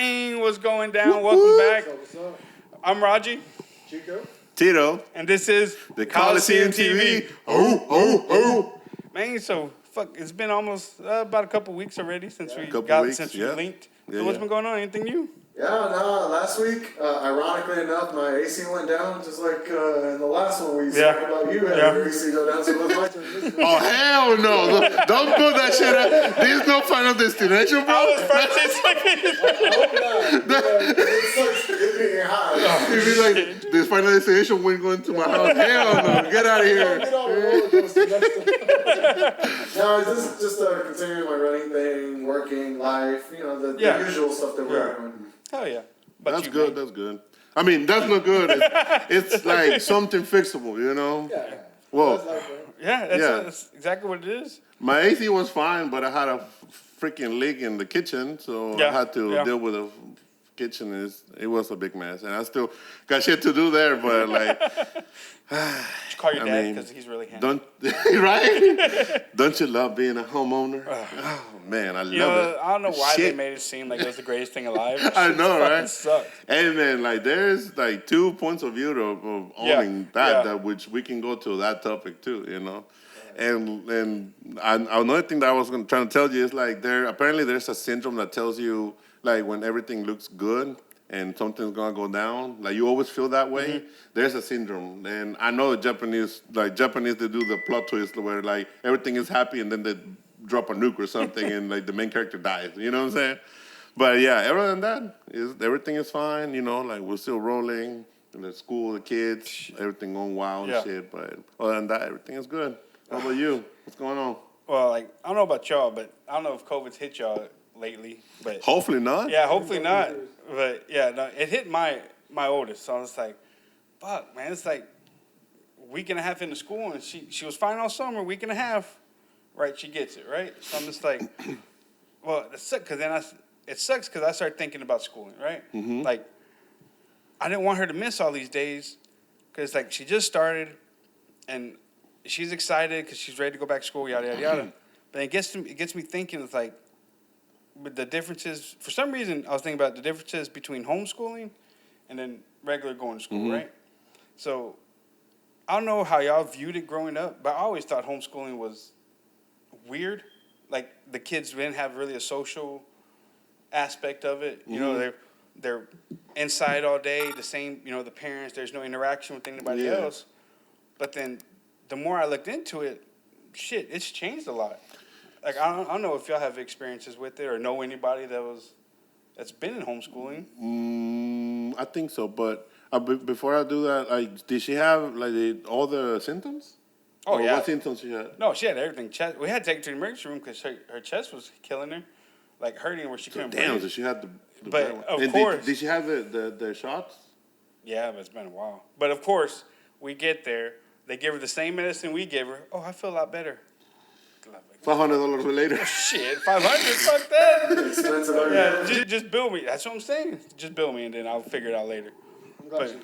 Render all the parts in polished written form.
Bang! What's going down? Welcome back. What's up? I'm Raji. Chico? Tito. And this is The Coliseum TV. Man, so it's been almost about a couple weeks already since we linked. So what's been going on? Anything new? Yeah, no, last week, ironically enough, my AC went down, just like in the last one we talked about you had your AC go down, so it was my turn this week. Oh, hell no. Don't put that shit up. There's no final destination, bro. I was first I hope not. It sucks getting high. If you like, this final destination when going to my house. Hell no. Get out of here. Get on the roller coaster next time. No, it's just continuing my running thing, working, life, the usual stuff that we're doing. Hell yeah. That's good. That's good. I mean, that's not good. It's like something fixable, you know? Yeah. Well, that's exactly what it is. my AC was fine, but I had a freaking leak in the kitchen, so I had to deal with the kitchen. It was a big mess, and I still got shit to do there, but like... Call your dad because he's really handy. Right? Don't you love being a homeowner? Oh, man, I love it. I don't know why they made it seem like it was the greatest thing alive. I know, right? Sucks. Hey, man, like there's like 2 points of view of owning that which we can go to that topic too, you know. And another thing that I was trying to tell you is like apparently there's a syndrome that tells you like when everything looks good and something's gonna go down, like you always feel that way. Mm-hmm. There's a syndrome, and I know the Japanese they do the plot twist where like everything is happy and then they drop a nuke or something and like the main character dies. You know what I'm saying? But yeah, other than that, everything is fine. You know, like we're still rolling in the school, the kids, everything going wild and shit. But other than that, everything is good. How about you? What's going on? Well, like I don't know about y'all, but I don't know if COVID's hit y'all lately. But hopefully not. Yeah, hopefully not. But yeah, no, it hit my oldest, so I was like, "Fuck, man!" It's like a week and a half into school, and she was fine all summer. Week and a half, right? She gets it, right? So I'm just like, well, it sucks because I started thinking about schooling, right? Mm-hmm. Like, I didn't want her to miss all these days because like she just started, and she's excited because she's ready to go back to school, yada yada yada. But it gets me thinking. It's like. But the differences, for some reason, I was thinking about the differences between homeschooling and then regular going to school, right? So I don't know how y'all viewed it growing up, but I always thought homeschooling was weird. Like the kids didn't have really a social aspect of it. You know, they're inside all day, the same, the parents, there's no interaction with anybody else. But then the more I looked into it, shit, it's changed a lot. Like I don't know if y'all have experiences with it or know anybody that's been in homeschooling. I think so, but before I do that, like, did she have like all the symptoms? Oh yeah. What symptoms she had? No, she had everything. We had to take her to the emergency room because her chest was killing her, like hurting where she couldn't breathe. Damn, so she had the but of course, did she have the shots? Yeah, but it's been a while. But of course, we get there. They give her the same medicine we gave her. Oh, I feel a lot better. $500 later. Oh, shit, $500. Fuck that. Expensive. Yeah, just bill me. That's what I'm saying. Just bill me, and then I'll figure it out later. But,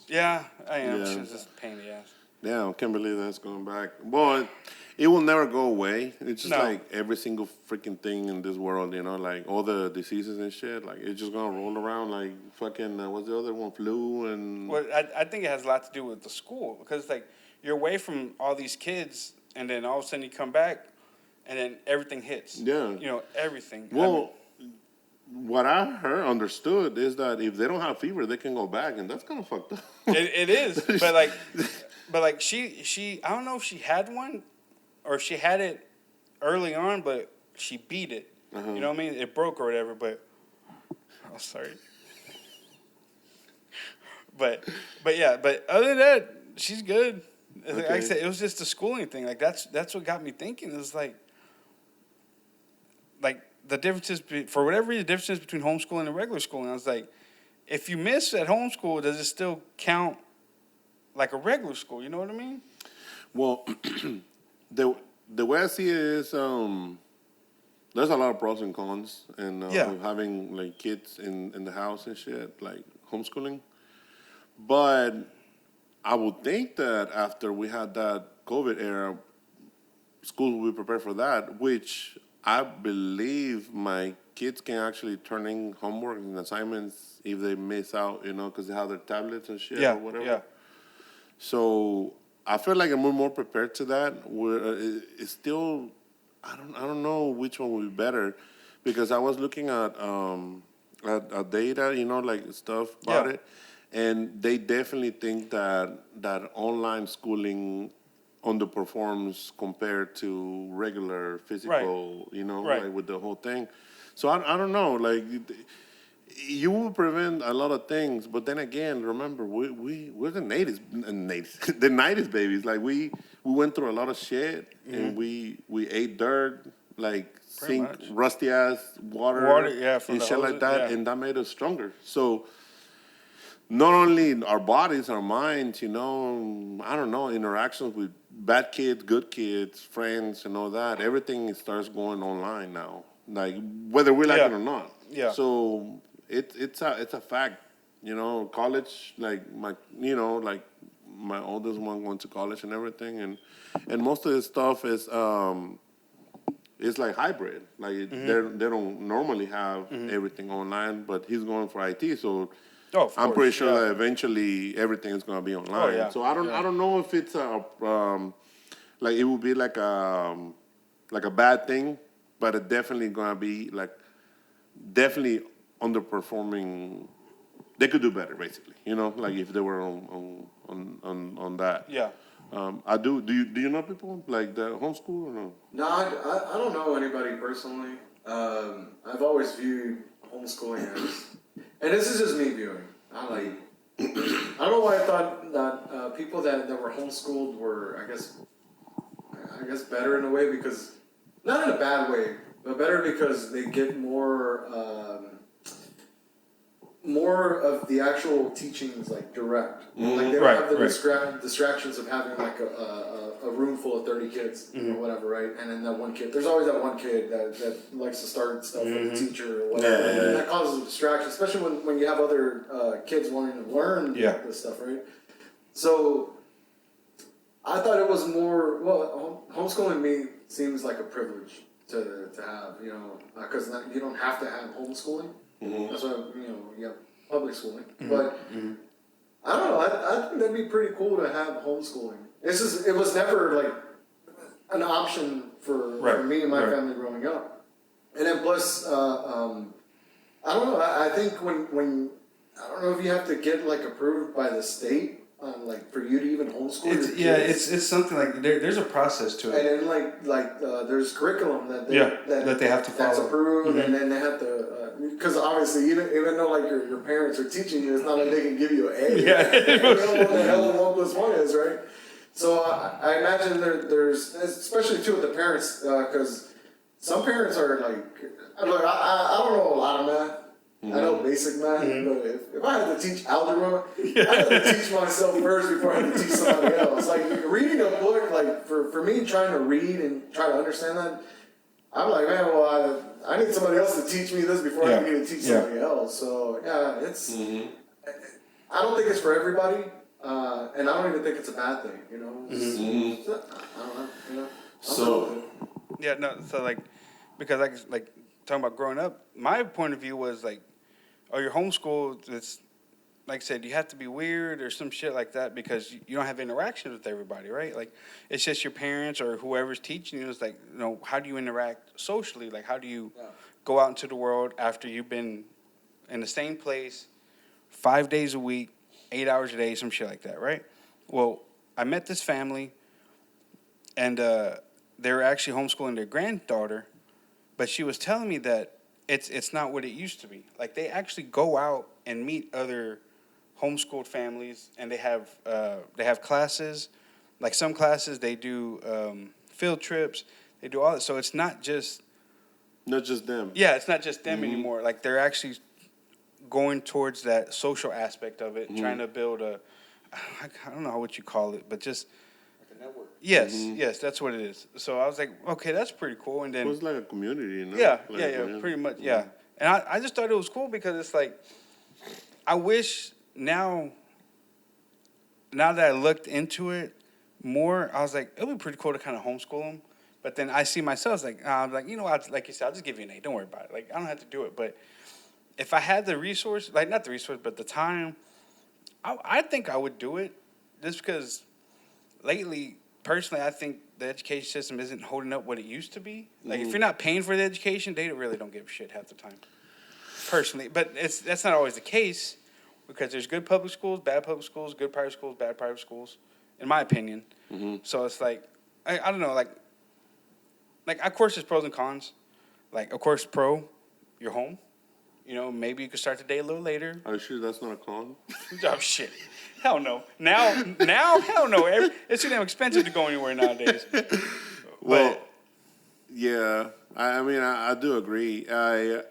yeah, I am. Yeah. She's just a pain in the ass. Yeah, I can't believe that's going back. Boy, it will never go away. It's just like every single freaking thing in this world, like all the diseases and shit. Like it's just gonna roll around like fucking. What's the other one? Flu and. Well, I think it has a lot to do with the school because like you're away from all these kids, and then all of a sudden you come back. And then everything hits. Yeah. Everything. Well, what I understood is that if they don't have fever, they can go back, and that's kind of fucked up. It is, but like she I don't know if she had one, or if she had it early on, but she beat it. Uh-huh. You know what I mean? It broke or whatever. But sorry. But other than that, she's good. Okay. Like I said, it was just the schooling thing. Like that's what got me thinking. It was like the differences for whatever reason, the differences between homeschooling and regular schooling. I was like, if you miss at homeschool, does it still count like a regular school? You know what I mean? Well, the way I see it is, there's a lot of pros and cons, and having like kids in the house and shit, like homeschooling. But I would think that after we had that COVID era, schools will be prepared for that, which I believe my kids can actually turn in homework and assignments if they miss out, because they have their tablets and shit or whatever. Yeah. So I feel like we're more prepared to that. It's still, I don't know which one will be better, because I was looking at data, like stuff about it, and they definitely think that online schooling underperforms compared to regular physical, like with the whole thing. So I don't know, like you will prevent a lot of things, but then again, remember we're the the 90s babies. Like we went through a lot of shit, and we ate dirt, like sink rusty ass water and shit like that, and that made us stronger. So not only our bodies, our minds, I don't know, interactions with bad kids, good kids, friends, and all that. Everything starts going online now, like whether we like it or not. Yeah. So it's a fact, College, like like my oldest one went to college and everything, and most of this stuff is it's like hybrid. Like they don't normally have everything online, but he's going for IT, so. I'm pretty sure that eventually everything is going to be online. So I don't know if it's like it would be like a bad thing, but it definitely going to be definitely underperforming. They could do better, basically. Like if they were on that. Yeah. I do. Do you know people like that homeschool or no? No, I don't know anybody personally. I've always viewed homeschooling as, and this is just me viewing. I don't know why I thought that people that were homeschooled were, I guess better in a way, because not in a bad way, but better because they get more of the actual teachings like direct. Like they don't have the distractions of having like a room full of 30 kids or whatever, right? And then that one kid, there's always that one kid that likes to start stuff with the teacher or whatever. And that causes a distraction, especially when you have other kids wanting to learn this stuff, right? So I thought it was more, homeschooling me seems like a privilege to have, because you don't have to have homeschooling. That's why, you have public schooling. But I don't know, I think that'd be pretty cool to have homeschooling. It was never like an option for me and my family growing up. And then plus, I don't know, I think when I don't know if you have to get like approved by the state on like for you to even homeschool your kids. It's something like there's a process to it. And then there's curriculum that they have to follow. That's approved, and then they have to because obviously even though like your parents are teaching you, it's not like they can give you an A. They don't know what the hell 1 + 1 is, right? So I imagine there's especially too with the parents because some parents are like I don't know a lot of math. I know basic math, but if I had to teach algebra, I had to teach myself first before I had to teach somebody else. Like reading a book, like for me trying to read and try to understand that, I'm like, man, well, I need somebody else to teach me this before I can teach somebody else. So yeah, it's. I don't think it's for everybody, and I don't even think it's a bad thing. I don't know. So because like talking about growing up, my point of view was like, you're homeschooled. It's like I said, you have to be weird or some shit like that because you don't have interaction with everybody, right? Like it's just your parents or whoever's teaching you. It's like, how do you interact socially? Like how do you go out into the world after you've been in the same place 5 days a week, 8 hours a day, some shit like that, right? Well, I met this family, and they were actually homeschooling their granddaughter, but she was telling me that it's not what it used to be. Like they actually go out and meet other homeschooled families, and they have classes. Like some classes, they do field trips. They do all that. So it's not just them. Yeah, it's not just them anymore. Like they're actually going towards that social aspect of it, trying to build I don't know what you call it, but just like a network. Yes, that's what it is. So I was like, okay, that's pretty cool. And then it was like a community, Yeah, pretty much, yeah. And I just thought it was cool because it's like, I wish now that I looked into it more, I was like, it would be pretty cool to kind of homeschool them But then I see myself I'm like, like you said, I'll just give you an A. Don't worry about it. Like, I don't have to do it. But if I had the resource, like not the resource, but the time, I think I would do it, just because lately, personally, I think the education system isn't holding up what it used to be. Like, if you're not paying for the education, they really don't give a shit half the time. Personally, but that's not always the case, because there's good public schools, bad public schools, good private schools, bad private schools, in my opinion. So it's like, I don't know, like of course there's pros and cons. Like, of course, pro, you're home. Maybe you could start the day a little later. Are you sure that's not a con? Oh, shit. Hell no. Now, hell no. It's too damn expensive to go anywhere nowadays. Well, yeah. I mean, I do agree. I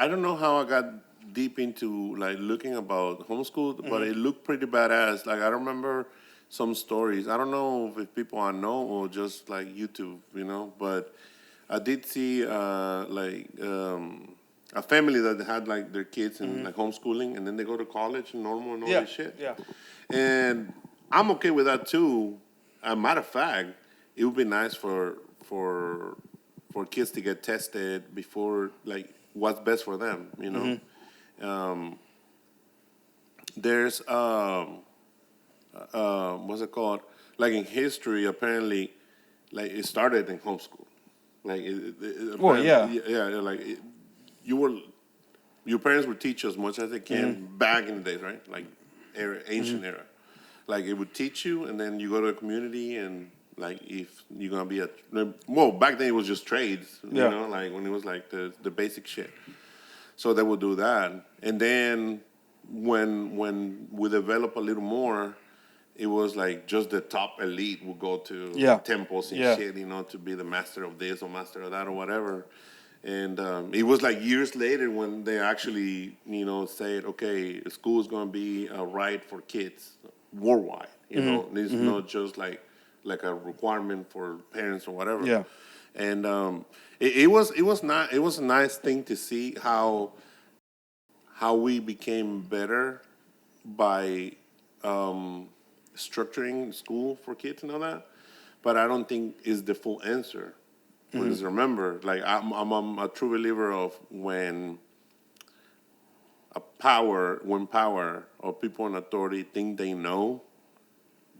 don't know how I got deep into, like, looking about homeschool, but it looked pretty badass. Like, I remember some stories. I don't know if people I know or just, like, YouTube, but I did see, a family that had like their kids in like homeschooling, and then they go to college and normal and all this shit. Yeah. And I'm okay with that too. As a matter of fact, it would be nice for kids to get tested before, like, what's best for them. There's what's it called? Like, in history, apparently, like, it started in homeschool. Like, like. Your parents would teach you as much as they can back in the days, right? Like, ancient era. Like, it would teach you, and then you go to a community, and, like, if you're going to be back then it was just trades, like, when it was, like, the basic shit. So they would do that. And then when we develop a little more, it was, like, just the top elite would go to temples and shit, to be the master of this or master of that or whatever. And it was like years later when they actually, said, okay, school is going to be a right for kids worldwide. It's not just like a requirement for parents or whatever. Yeah. And it was a nice thing to see how we became better by structuring school for kids and all that. But I don't think it's the full answer. Because remember, like, I'm a true believer of when power or people in authority think they know,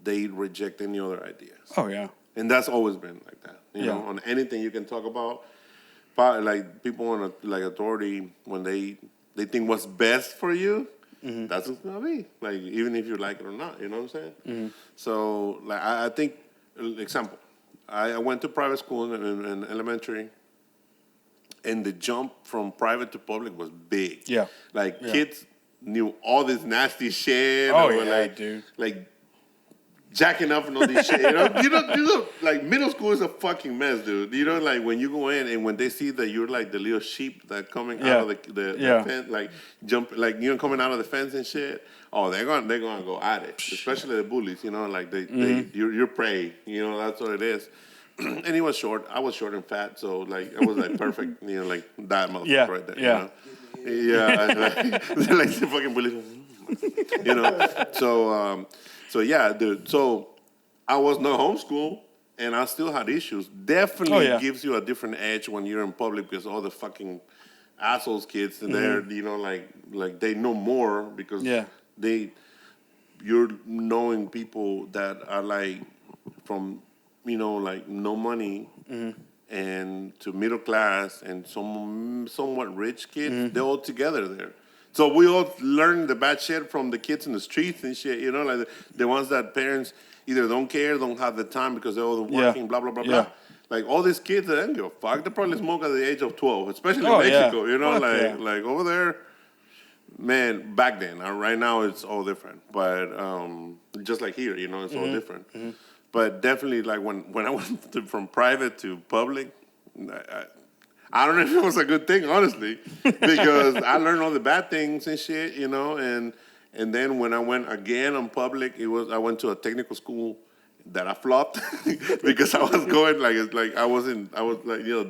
they reject any other ideas. Oh, yeah. And that's always been like that. You know, on anything you can talk about, like, people on authority, when they think what's best for you, that's what's going to be. Like, even if you like it or not, you know what I'm saying? So, like, I think, example, I went to private school in elementary, and the jump from private to public was big. Yeah. Like, kids knew all this nasty shit. Oh, yeah, dude. Like, jacking up and all this shit. You know, like, middle school is a fucking mess, dude. Like, when you go in and when they see that you're like the little sheep that coming out of the fence, like, coming out of the fence and shit. Oh, they're gonna go at it, especially the bullies. Like, you're prey. That's what it is. And he was short. I was short and fat, so, like, it was like perfect. Like that motherfucker right there. Like the fucking bullies. So yeah, dude. So I was not homeschooled, and I still had issues. Definitely gives you a different edge when you're in public, because all the fucking assholes kids in there, like they know more because you're knowing people that are like from like no money and to middle class and somewhat rich kids. They're all together there. So we all learn the bad shit from the kids in the streets and shit, like the ones that parents either don't care, don't have the time because they're all working, blah, blah, blah, blah. Like, all these kids that don't give a fuck, they probably smoke at the age of 12, especially in Mexico, like over there, man, back then. Right now it's all different. But just like here, it's all different. But definitely, like, when I went from private to public, I don't know if it was a good thing, honestly, because I learned all the bad things and shit, and then when I went again on public, I went to a technical school that I flopped because I was going I was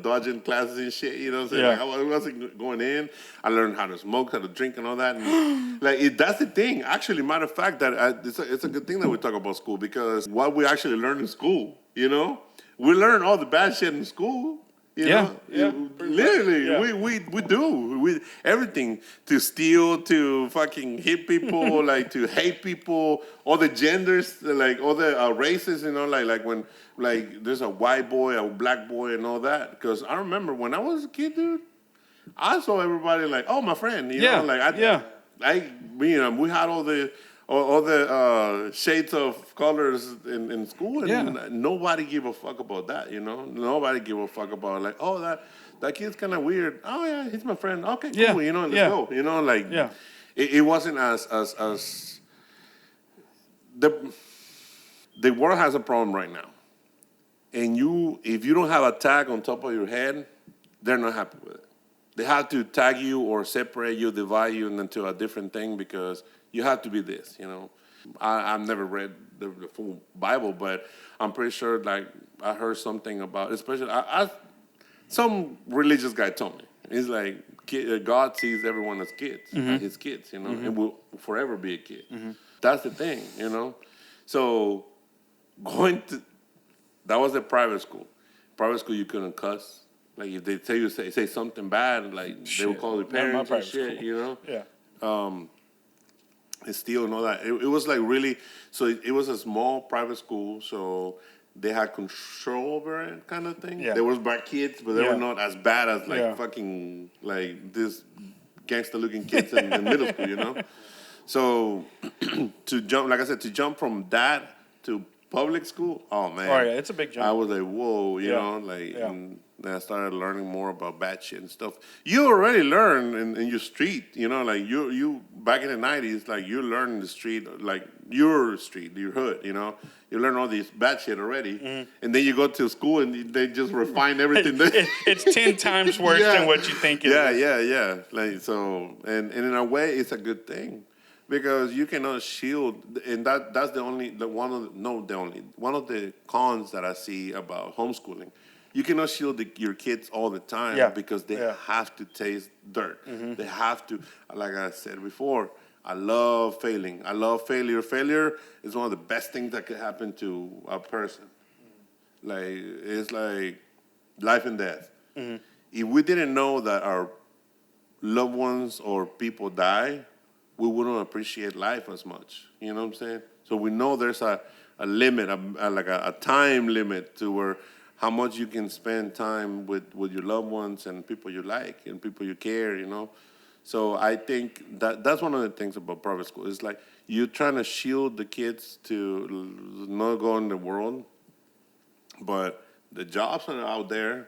dodging classes and shit, what I'm saying? Like, I wasn't going in. I learned how to smoke, how to drink, and all that. And that's the thing. Actually, matter of fact, that it's a good thing that we talk about school, because what we actually learn in school, we learn all the bad shit in school. You know, literally, we do everything to steal, to fucking hit people, like to hate people, all the genders, like all the races. You know, like when like there's a white boy, a black boy, and all that. Because I remember when I was a kid, dude, I saw everybody like, oh, my friend. You know, like you know, we had all the shades of colors in school, and nobody give a fuck about that, you know? Nobody give a fuck about, like, oh, that kid's kind of weird. Oh, yeah, he's my friend. Okay, cool, you know, let's go. You know, like, it wasn't as the world has a problem right now. And if you don't have a tag on top of your head, they're not happy with it. They have to tag you or separate you, divide you into a different thing because you have to be this, you know. I've never read the full Bible, but I'm pretty sure, like, I heard something about, especially, some religious guy told me. He's like, God sees everyone as kids, as his kids, you know, and will forever be a kid. That's the thing, you know. So that was a private school. Private school, you couldn't cuss. Like, if they tell you say something bad, like, they would call their parents and shit, you know? And steal and all that. It was, like, really... So, it was a small private school, so they had control over it kind of thing. There was bad kids, but they were not as bad as, like, fucking, like, this gangster-looking kids in middle school, you know? So, to jump from that to public school, oh, man. Oh, yeah, it's a big jump. I was like, whoa, you know, like... And then I started learning more about bad shit and stuff. You already learn in your street, you know, like you back in the 90s, like you learn in the street, like your street, your hood, you know. You learn all these bad shit already. And then you go to school and they just refine everything. It's 10 times worse than what you think it is. Yeah. Like, so, and in a way, it's a good thing. Because you cannot shield, and that's one of the cons that I see about homeschooling. You cannot shield your kids all the time because they have to taste dirt. They have to, like I said before, I love failing. I love failure. Failure is one of the best things that could happen to a person. Like, it's like life and death. If we didn't know that our loved ones or people die, we wouldn't appreciate life as much. You know what I'm saying? So we know there's a limit, like a time limit to where how much you can spend time with your loved ones and people you like and people you care, you know? So I think that's one of the things about private school. It's like you're trying to shield the kids to not go in the world, but the jobs are out there,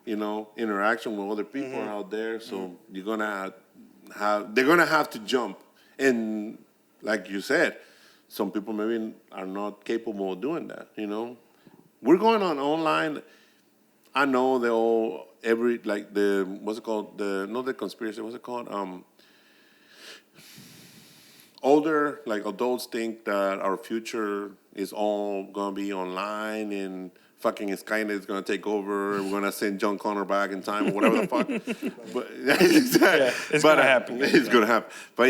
you know, interaction with other people are out there, so you're going to they're going to have to jump. And like you said, some people maybe are not capable of doing that, you know? We're going on online. I know what's it called? Not the conspiracy, what's it called? Older, like adults think that our future is all going to be online and fucking Skynet is going to take over. We're going to send John Connor back in time or whatever the fuck. But it's going to happen. It's going to happen. But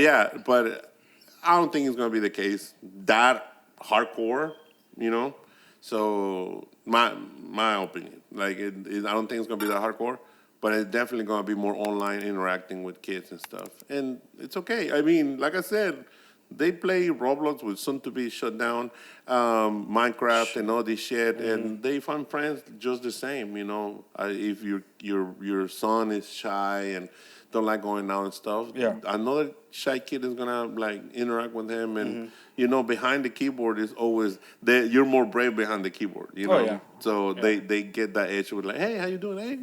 I don't think it's going to be the case that hardcore, you know? So my opinion, like I don't think it's gonna be that hardcore, but it's definitely gonna be more online interacting with kids and stuff, and it's okay. I mean, like I said, they play Roblox, with soon to be shut down, Minecraft and all this shit, and they find friends just the same. You know, if your son is shy and don't like going out and stuff, another shy kid is gonna like interact with him, and you know, behind the keyboard is always you're more brave behind the keyboard. You know, so they get that edge with like, hey, how you doing? Hey,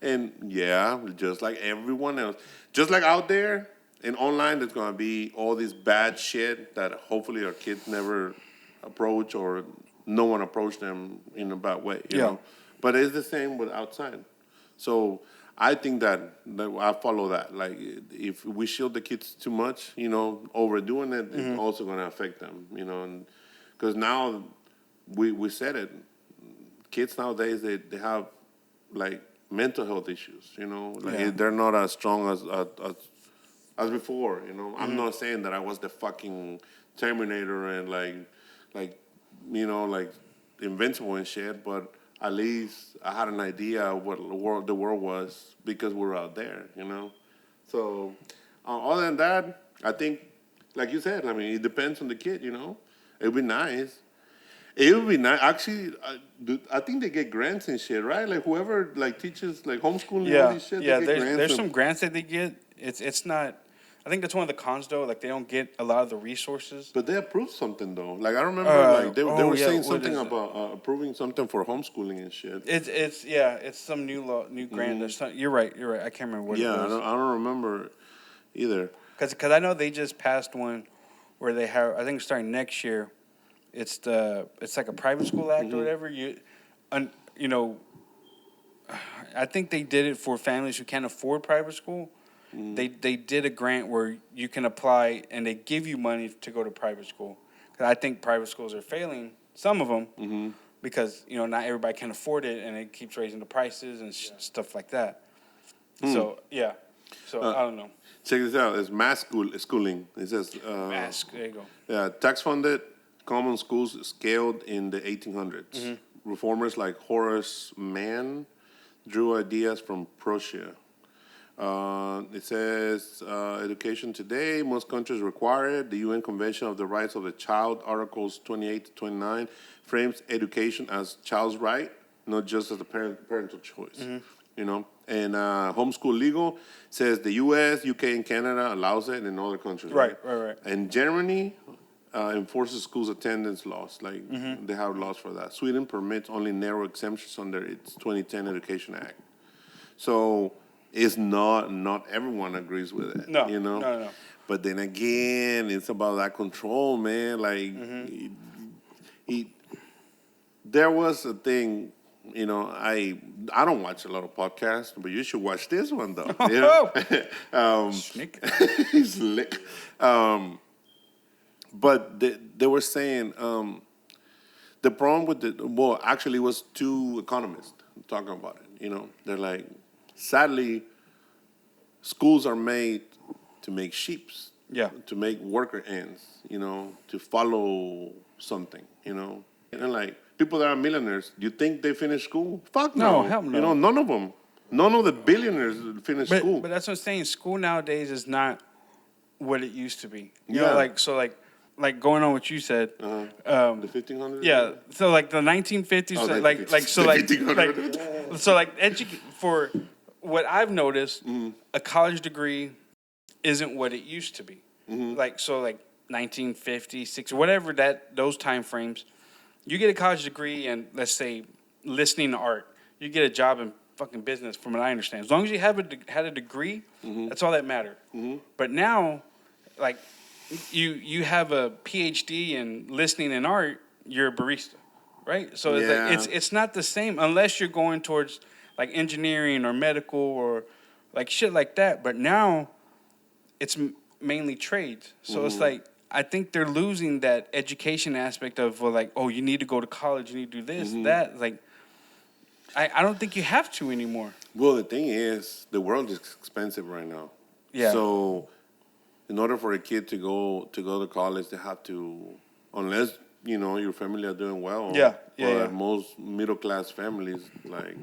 and just like everyone else, just like out there. And online, there's going to be all this bad shit that hopefully our kids never approach or no one approach them in a bad way, you know? But it's the same with outside. So I think that I follow that. Like, if we shield the kids too much, you know, overdoing it, it's also going to affect them, you know? Because now, we said it, kids nowadays, they have, like, mental health issues, you know? Like, they're not as strong as before, you know. I'm not saying that I was the fucking Terminator and like you know, like invincible and shit, but at least I had an idea of what the world was because we're out there, you know. So, other than that, I think, like you said, I mean, it depends on the kid, you know. It would be nice. It would be nice. Actually, I think they get grants and shit, right? Like whoever like teaches like homeschooling all these shit, yeah. they get grants. There's some grants that they get. It's not. I think that's one of the cons though. Like they don't get a lot of the resources. But they approved something though. Like I remember, like they were saying something what about approving something for homeschooling and shit. It's some new law, new grant. You're right. I can't remember what it was. I don't remember either. Because I know they just passed one where they have. I think starting next year, it's like a private school act or whatever. You know, I think they did it for families who can't afford private school. They did a grant where you can apply and they give you money to go to private school. Because I think private schools are failing, some of them, because you know not everybody can afford it and it keeps raising the prices and stuff like that. So I don't know. Check this out. It's mass schooling. It says Mask. There you go. Yeah, tax-funded common schools scaled in the 1800s. Reformers like Horace Mann drew ideas from Prussia. It says education today, most countries require it. The UN Convention of the Rights of the Child, Articles 28 to 29, frames education as child's right, not just as a parental choice. You know, and homeschool legal says the U.S., U.K., and Canada allows it, and in other countries. Right. And Germany enforces schools attendance laws. Like they have laws for that. Sweden permits only narrow exemptions under its 2010 Education Act. So it's not everyone agrees with it. No, you know. No. But then again, it's about that control, man. Like there was a thing. You know, I don't watch a lot of podcasts, but you should watch this one though. Yeah. Slick. But they were saying the problem with actually it was two economists talking about it. You know, they're like, sadly, schools are made to make sheeps. Yeah. To make worker ants. You know, to follow something. You know, and like. People that are millionaires, do you think they finish school? Fuck no. No, hell no. You know, none of them. None of the billionaires finish school. But that's what I'm saying. School nowadays is not what it used to be. You Yeah. know, like going on what you said. The 1500s? Yeah. So like the 1950s, for what I've noticed, a college degree isn't what it used to be. Like 1950, 60, whatever those time frames. You get a college degree and let's say listening to art, you get a job in fucking business from what I understand. As long as you had a degree, that's all that mattered. But now, like you have a PhD in listening and art, you're a barista, right? So it's not the same unless you're going towards like engineering or medical or like shit like that. But now it's mainly trades. So it's like, I think they're losing that education aspect of you need to go to college, you need to do this, that. Like, I don't think you have to anymore. Well, the thing is, the world is expensive right now. Yeah. So, in order for a kid to go to college, they have to, unless your family are doing well. But most middle class families, like,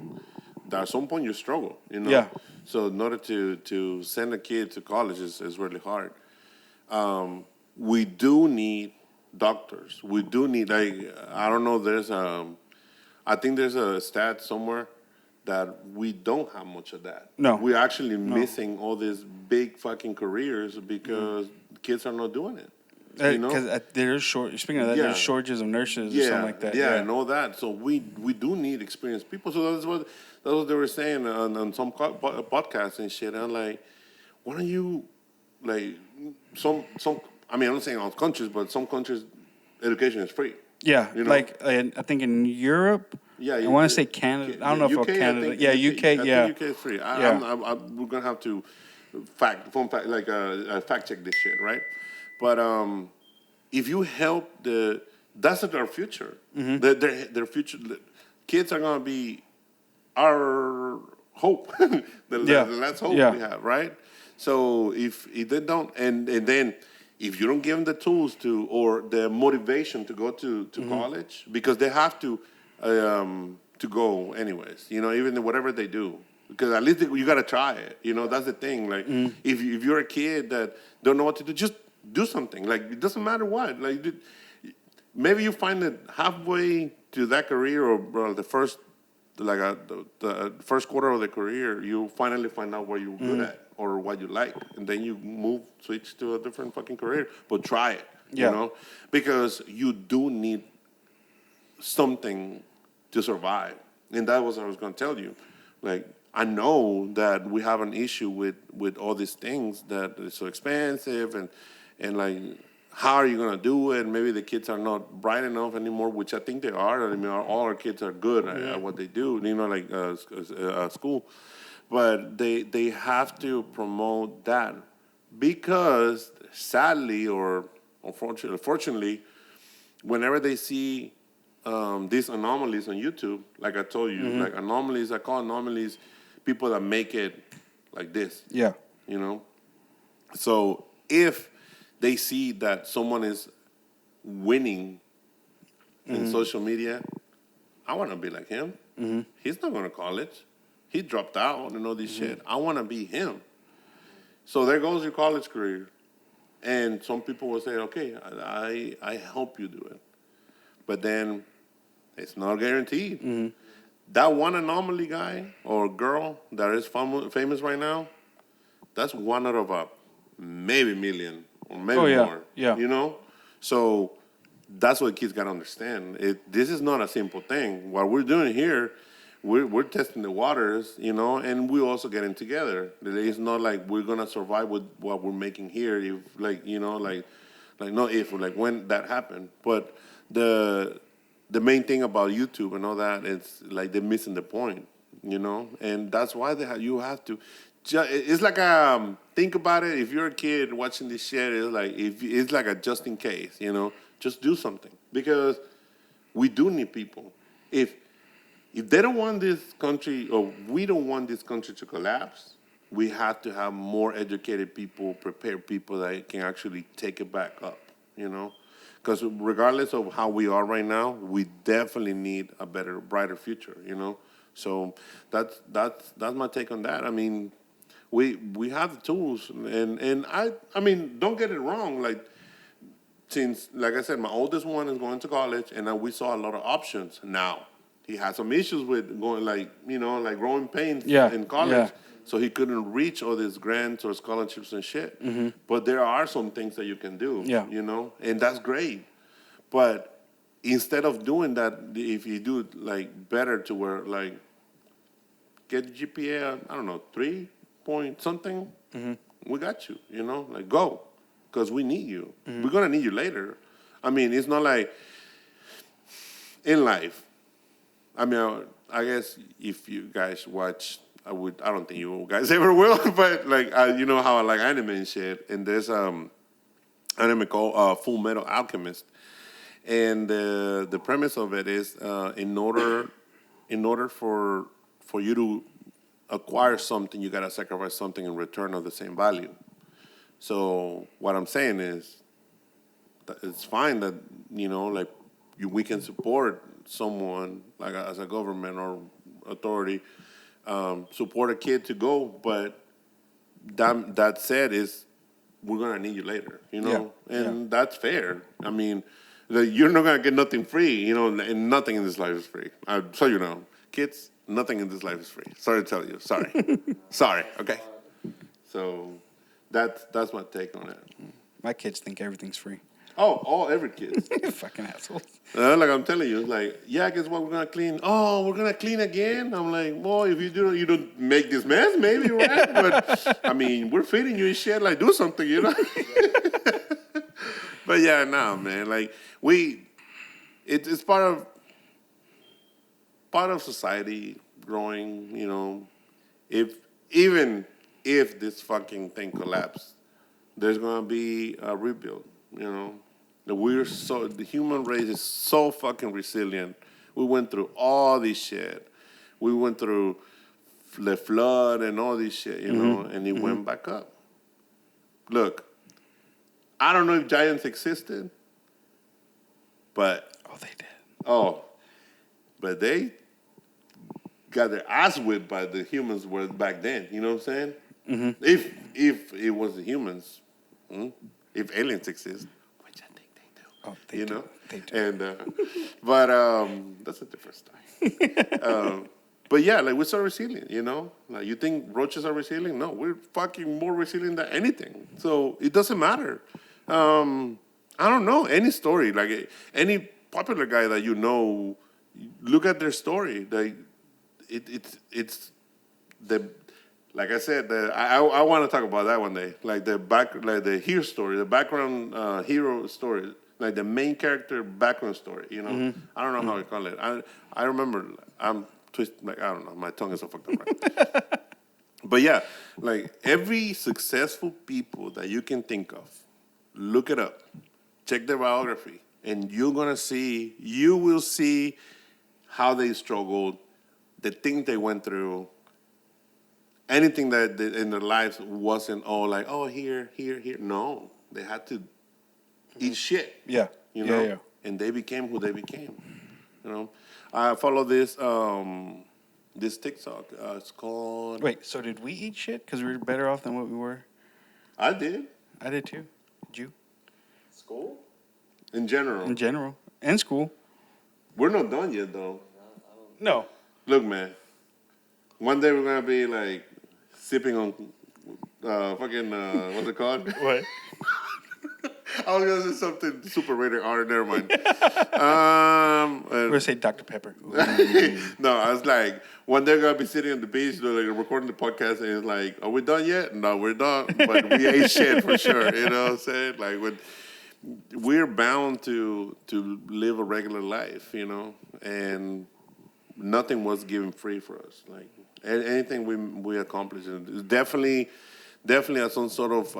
at some point you struggle. You know. Yeah. So in order to send a kid to college is really hard. We do need doctors. We do need, I don't know, I think there's a stat somewhere that we don't have much of that. No. We're actually missing all these big fucking careers because kids are not doing it. Because there's speaking of that, there's shortages of nurses or something like that. Yeah, and all that. So we do need experienced people. So that's what they were saying on some podcasts and shit. And I'm like, why don't you, like, some I mean, I'm not saying all countries, but some countries, education is free. Yeah, like I think in Europe. Yeah, I want to say Canada. I don't know if it's Canada. UK. I think UK is free. We're gonna have to fact check this shit, right? But if you help that's their future. Their future. Kids are gonna be our hope. the last hope we have, right? So if they don't, and then if you don't give them the tools or the motivation to go to college, because they have to to go anyways. You know, even whatever they do, because at least you gotta try it. You know, that's the thing. Like, if you're a kid that don't know what to do, just do something. Like, it doesn't matter what. Like, maybe you find that halfway to that career, or the first, the first quarter of the career, you finally find out what you're good at or what you like, and then you switch to a different fucking career. But try it. You know, because you do need something to survive. And that was what I was going to tell you. Like, I know that we have an issue with all these things that is so expensive, and like, how are you going to do it? Maybe the kids are not bright enough anymore, which I think they are. I mean, all our kids are good at what they do, you know, like school. But they have to promote that, because sadly, or fortunately, whenever they see these anomalies on YouTube, like I told you, like anomalies, I call anomalies people that make it like this. Yeah. You know? So if they see that someone is winning in social media, I want to be like him. He's not going to college. He dropped out and all this shit. I want to be him. So there goes your college career. And some people will say, okay, I help you do it. But then it's not guaranteed. That one anomaly guy or girl that is famous right now, that's one out of a maybe million or maybe more. Yeah. You know? So that's what kids got to understand. This is not a simple thing. What we're doing here, we're testing the waters, you know, and we're also getting together. It's not like we're going to survive with what we're making here, if, like, you know, like not if, like when that happened. But the main thing about YouTube and all that, it's like they're missing the point, you know? And that's why you have to, it's like, think about it. If you're a kid watching this shit, it's like a just in case, you know? Just do something, because we do need people. If they don't want this country, or we don't want this country to collapse, we have to have more educated people, prepared people that can actually take it back up, you know? Because regardless of how we are right now, we definitely need a better, brighter future, you know? So that's my take on that. I mean, we have the tools, and I mean, don't get it wrong. Like, since, like I said, my oldest one is going to college, and we saw a lot of options. Now, he had some issues with going, like, you know, like growing pains in college. So he couldn't reach all these grants or scholarships and shit. But there are some things that you can do, you know, and that's great. But instead of doing that, if you do like better to where, like, get GPA, I don't know, 3 point something, we got you, you know, like, go, because we need you. We're going to need you later. I mean, it's not like in life. I mean, I guess if you guys watch, I don't think you guys ever will, but like, you know how I like anime and shit, and there's anime called Full Metal Alchemist, and the premise of it is in order for you to acquire something, you gotta sacrifice something in return of the same value. So what I'm saying is, it's fine that, you know, like, we can support someone, like as a government or authority, support a kid to go, but that said, is we're gonna need you later, you know, and that's fair. I mean, you're not gonna get nothing free, you know, and nothing in this life is free. So you know, kids, nothing in this life is free. Sorry to tell you. Sorry, sorry. Okay. So that's my take on it. My kids think everything's free. Oh, every kid. Fucking assholes. Like I'm telling you, it's like, yeah, guess what? We're gonna clean. Oh, we're gonna clean again. I'm like, well, if you don't make this mess, maybe, right? But I mean, we're feeding you and shit. Like, do something, you know. But yeah, nah, man. Like, it's part of society growing. You know, even if this fucking thing collapsed, there's gonna be a rebuild. You know, the human race is so fucking resilient. We went through all this shit. We went through the flood and all this shit, you know, and it went back up. Look, I don't know if giants existed, but Oh, they did. but got their ass whipped by the humans were back then. You know what I'm saying? Mm-hmm. If it was the humans, if aliens exist, which I think they do. Oh, they do. Know? They do. And but that's a different story. But yeah, like we're so resilient, you know. Like you think roaches are resilient? No, we're fucking more resilient than anything. So it doesn't matter. I don't know any story, like any popular guy that you know. Look at their story. Like it's the like I said. I want to talk about that one day. Like the hero story, the background hero story, like the main character background story. You know, Mm-hmm. I don't know how to call it. I remember I'm twisted. Like I don't know. My tongue is so fucked up. Right? But yeah, like every successful people that you can think of, look it up, check their biography, and you will see how they struggled, the things they went through, anything that in their lives wasn't all like, oh, here. No, they had to eat shit. Yeah. You know? Yeah. And they became who they became. You know? I follow this TikTok. It's called... Wait, so did we eat shit because we were better off than what we were? I did. I did too. Did you? School? In general. In general. And school. We're not done yet, though. No. Look, man. One day we're going to be, like, sipping on what's it called? What? I was going to say something super rated R. Never mind. We're going to say Dr. Pepper. No, I was like, one day we're going to be sitting on the beach, like, recording the podcast, and it's like, are we done yet? No, we're done. But we ate shit for sure. You know what I'm saying? Like, we're bound to live a regular life, you know? And nothing was given free for us. Like, anything we accomplished, is definitely as some sort of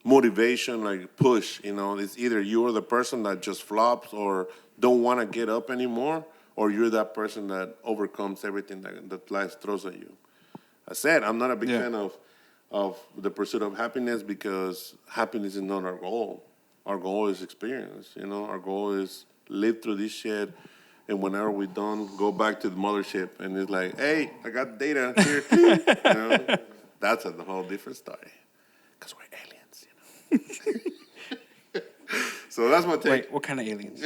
motivation, like push, you know. It's either you're the person that just flops or don't want to get up anymore, or you're that person that overcomes everything that life throws at you. I said I'm not a big fan of the pursuit of happiness, because happiness is not our goal. Our goal is experience, you know. Our goal is live through this shit, and whenever we're done, go back to the mothership, and it's like, hey, I got data here too. You know? That's a whole different story. Because we're aliens, you know. So that's my take. Wait, what kind of aliens?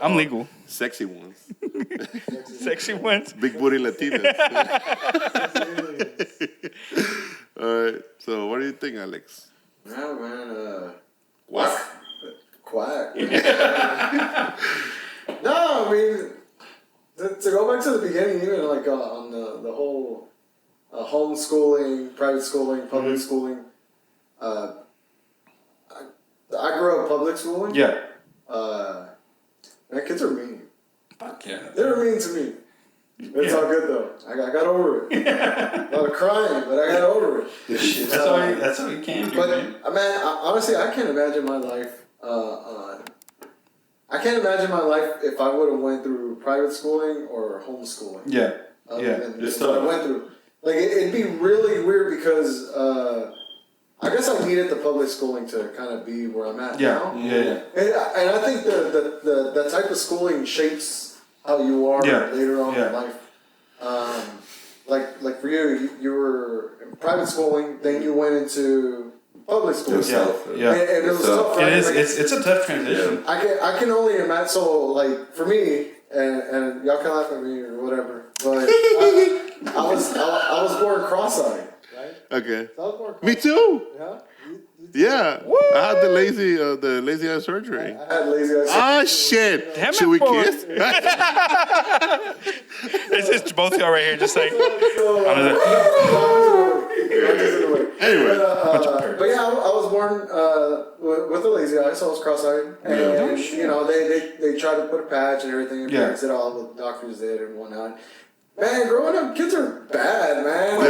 I'm legal. Sexy ones. Sexy ones? Big booty Latinas. All right. So what do you think, Alex? Yeah, man. Quack. Quack. No, I mean, to go back to the beginning, even like on the whole homeschooling, private schooling, public schooling. I grew up public schooling. Yeah. Man, kids are mean. Fuck yeah. They were mean to me. It's all good though. I got over it. A lot of crying, but I got over it. That's all you can do, But man. honestly, I can't imagine my life. I can't imagine my life if I would have went through private schooling or homeschooling. Yeah. Than what I went through. Like it'd be really weird because I guess I needed the public schooling to kind of be where I'm at now. Yeah. And I think the type of schooling shapes how you are later on in life. Like for you were in private schooling, then you went into public school. Yeah. And it was tough. Right? It's a tough transition. I can only imagine. So like for me, and y'all can laugh at me or whatever, but I was born cross-eyed. Right? Okay. So I was born cross-eyed. Me too. Yeah. Yeah. I had the lazy eye surgery. I had lazy eye surgery. Ah, shit. Damn Should it, we boy. kiss? It's just both of y'all right here, just like. Anyway. But yeah, I was born with a lazy eye, so I was cross-eyed, and you know they tried to put a patch and everything. And parents did all the doctors did and whatnot. Man, growing up, kids are bad, man. Dude.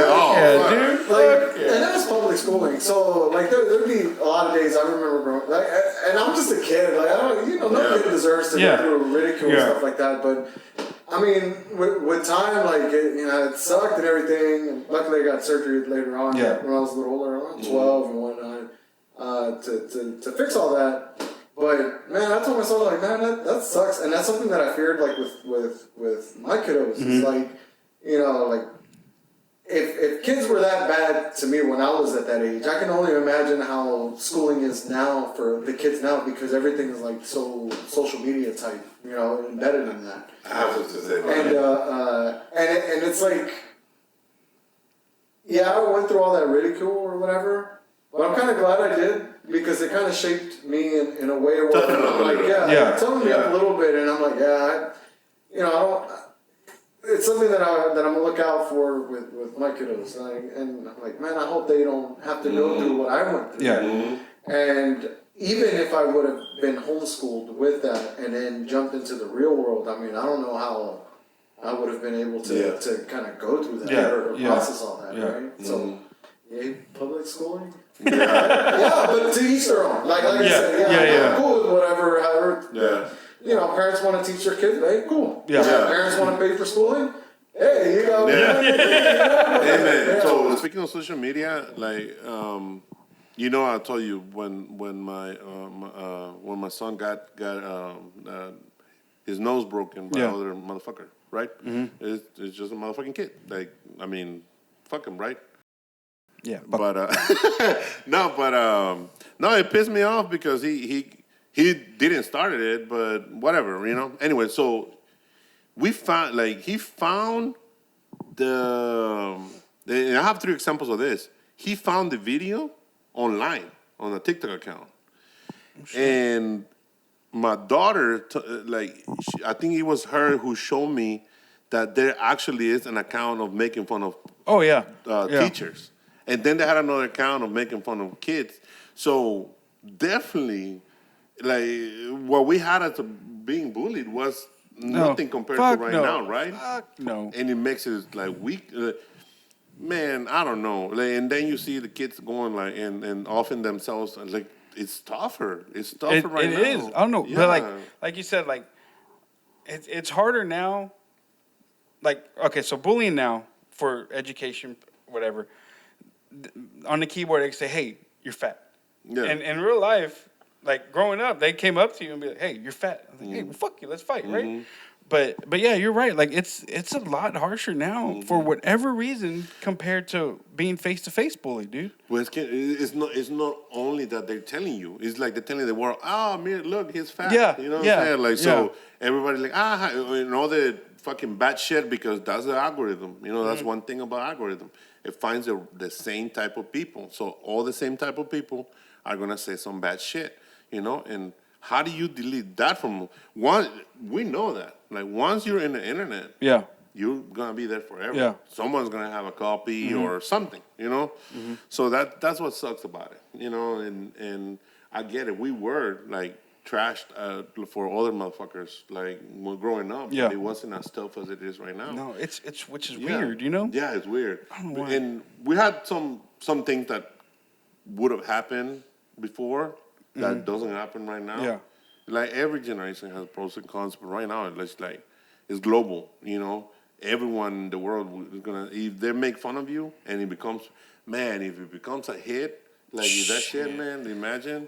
And that was public schooling, so like there'd be a lot of days I remember growing, like, and I'm just a kid, like I don't, no kid deserves to go through ridicule and stuff like that, but. I mean, with time, like, it sucked and everything. And luckily, I got surgery later on when I was a little older, around 12 and whatnot, to fix all that. But man, I told myself like, man, that sucks, and that's something that I feared like with my kiddos. Is like, you know, like if kids were that bad to me when I was at that age, I can only imagine how schooling is now for the kids now, because everything is like so social media type, you know, embedded in that. I was to say, And it's like, yeah, I went through all that ridicule or whatever, but I'm kind of glad I did, because it kind of shaped me in a way where I'm like, toughened me up a little bit, and I'm like, I don't. It's something that I'm gonna look out for with my kiddos, and I'm like, man, I hope they don't have to go through what I went through. Yeah. And even if I would have been homeschooled with that and then jumped into the real world, I mean, I don't know how I would have been able to kind of go through that or process all that, right? So, public schooling. But to each their own. Like I said, I'm cool with whatever, however. Yeah. You know, parents want to teach their kids, hey, cool. Yeah. Parents want to pay for schooling, hey, you go. Amen. So speaking of social media, like, you know, I told you when my son got his nose broken by another motherfucker, right? It's just a motherfucking kid. Like, I mean, fuck him, right? Yeah. But no, it pissed me off because he didn't start it, but whatever, you know. Anyway, so he found and I have 3 examples of this. He found the video online on a TikTok account, and my daughter, I think it was her who showed me that there actually is an account of making fun of teachers, and then they had another account of making fun of kids. So definitely, like, what we had as being bullied was nothing compared to right now, right? Fuck no. And it makes it like weak. Man, I don't know. Like, and then you see the kids going like and offing themselves. Like, it's tougher. It's tougher right now. It is. I don't know, but like you said, like it's harder now. Like, okay, so bullying now for education, whatever. On the keyboard, they say, "Hey, you're fat." Yeah. And in real life, like growing up, they came up to you and be like, "Hey, you're fat." I was like, "Hey, well, fuck you, let's fight," right? But yeah, you're right. Like it's a lot harsher now for whatever reason compared to being face to face bullied, dude. Well, it's not only that they're telling you. It's like they're telling the world, "Oh, man, look, he's fat." Yeah, you know what I'm saying? Like so, everybody's like, and all the fucking bad shit because that's the algorithm. You know, that's one thing about algorithm. It finds the same type of people. So all the same type of people are gonna say some bad shit. You know, and how do you delete that from one? We know that. Like, once you're in the internet, you're gonna be there forever. Yeah. Someone's gonna have a copy or something, you know. So that's what sucks about it, you know. And I get it. We were like trashed for other motherfuckers like when growing up. Yeah. It wasn't as tough as it is right now. No, it's which is weird, you know. Yeah, it's weird. I don't know why. And we had some things that would have happened before that doesn't happen right now. Yeah. Like, every generation has pros and cons, but right now it's global, you know. Everyone in the world is gonna, if they make fun of you and if it becomes a hit, like that shit, man, imagine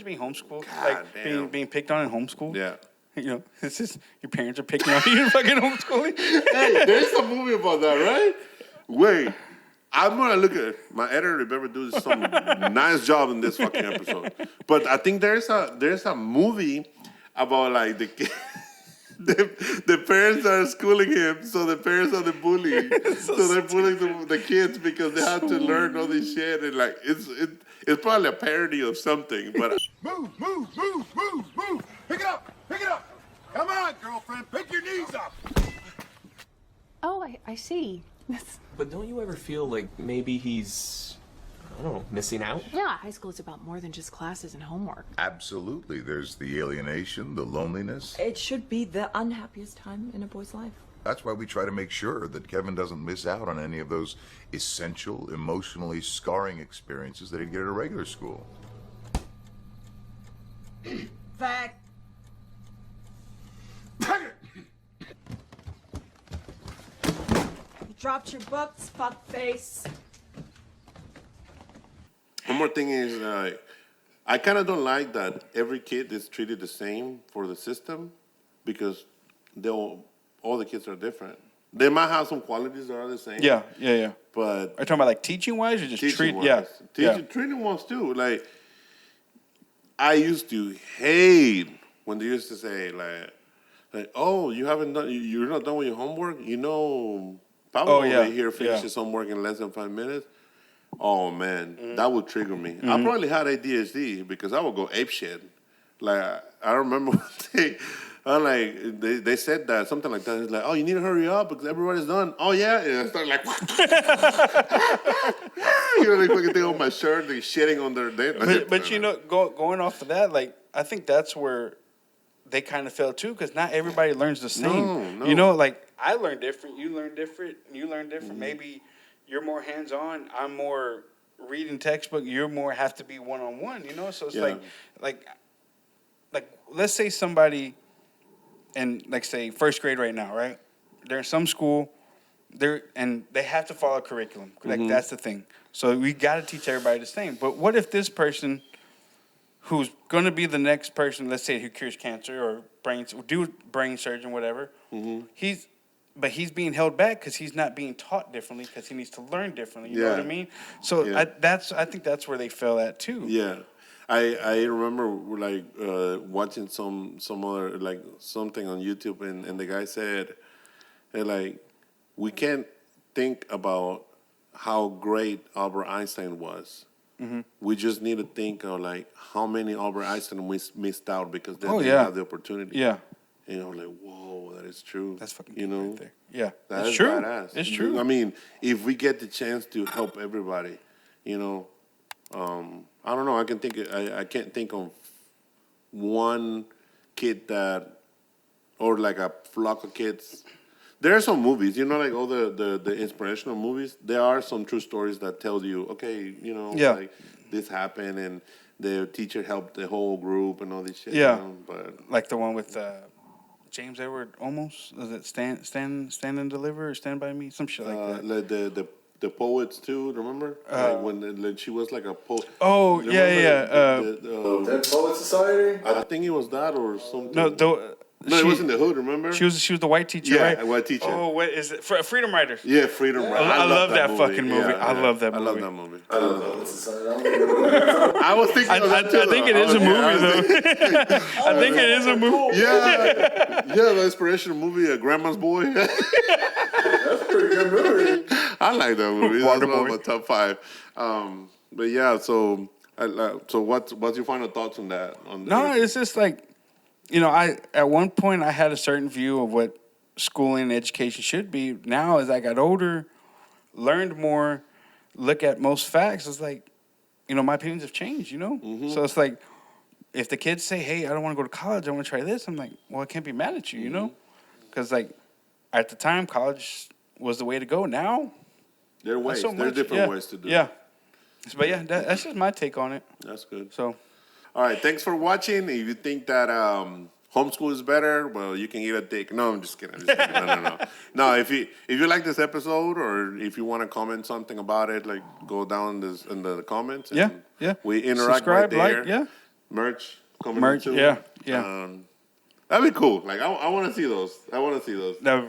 being homeschooled, God, being picked on in homeschool. Yeah. You know, it's just your parents are picking on you in fucking homeschooling. Hey, there's a movie about that, right? Wait. I'm gonna look at it. My editor, if ever, do some nice job in this fucking episode. But I think there's a movie about like the parents are schooling him, so the parents are the bully. so they're bullying the kids because they have to learn all this shit, and like it's probably a parody of something. But move! Pick it up! Come on, girlfriend, pick your knees up. Oh, I see. But don't you ever feel like maybe he's, I don't know, missing out? Yeah, high school is about more than just classes and homework. Absolutely. There's the alienation, the loneliness. It should be the unhappiest time in a boy's life. That's why we try to make sure that Kevin doesn't miss out on any of those essential, emotionally scarring experiences that he'd get at a regular school. Fact. Dropped your books, fuckface. One more thing is, I kind of don't like that every kid is treated the same for the system because all the kids are different. They might have some qualities that are the same. Yeah, yeah, yeah. But Are you talking about like teaching wise or just teaching treat? wise, treating wise too. Like I used to hate when they used to say oh, you're not done with your homework. Pablo over here finishes his homework in less than 5 minutes. Oh man, that would trigger me. I probably had ADHD because I would go apeshit. Like I remember one day, they said that something like that. It's like, oh, you need to hurry up because everybody's done. Oh yeah, and I started like, like fucking thing on my shirt, they shitting on their day. But going off of that, like I think that's where they kind of fell too, because not everybody learns the same. No. Like I learn different, you learn different, you learn different. Maybe you're more hands-on, I'm more reading textbook, you're more have to be one-on-one, So it's like let's say somebody in, like, say, first grade right now, right? They're in some school, and they have to follow curriculum. Like, that's the thing. So we got to teach everybody the same. But what if this person who's going to be the next person, let's say who cures cancer or brain surgeon, whatever, he's being held back because he's not being taught differently because he needs to learn differently. You know what I mean? So I think that's where they fell at too. Yeah. I remember watching some other something on YouTube and the guy said we can't think about how great Albert Einstein was. We just need to think of how many Albert Einstein missed out because they didn't have the opportunity. Yeah. Whoa, that is true. That's fucking right there. Yeah, that's true. Badass. It's true. I mean, if we get the chance to help everybody, I don't know. I can't think of one kid or like a flock of kids. There are some movies, all the inspirational movies. There are some true stories that tell you, okay, like this happened and the teacher helped the whole group and all this shit. Yeah, but like the one with James Edward almost. Was it Stand and Deliver or Stand By Me? Some shit like that. The poets too, remember? When she was like a poet. Oh, yeah. Dead Poet Society? I think it was that or something. No, it was in the hood, remember? She was the white teacher, right? Yeah, white teacher. Oh, what is it? Freedom Riders. Yeah, Freedom Riders. I love that fucking movie. Yeah, I love that movie. I love that movie. I don't know. It's Society. I was thinking of that too. I think it is a movie, though. I think it is a movie. Yeah, the inspirational movie, Grandma's Boy. That's a pretty good movie. I like that movie. That's one of Waterboy. my top 5. But yeah, so what's your final thoughts on that? No, it's just like, I at one point I had a certain view of what schooling and education should be. Now, as I got older, learned more, look at most facts, it's like, my opinions have changed, So it's like, if the kids say, hey, I don't want to go to college, I want to try this, I'm like, well, I can't be mad at you, Because, at the time, college was the way to go. Now, there are ways. So there are different ways to do it. Yeah. But, that's just my take on it. That's good. So... All right, thanks for watching. If you think that homeschool is better, well, you can eat a dick. No, I'm just kidding. No. No, if you like this episode or if you want to comment something about it, go down in the comments. And yeah. We interact Subscribe, right there. Merch. Too. Yeah. That'd be cool. I want to see those. That would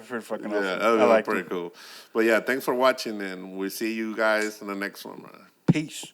be pretty fucking awesome. Yeah, that would be pretty cool. But yeah, thanks for watching, and we'll see you guys in the next one, man. Peace.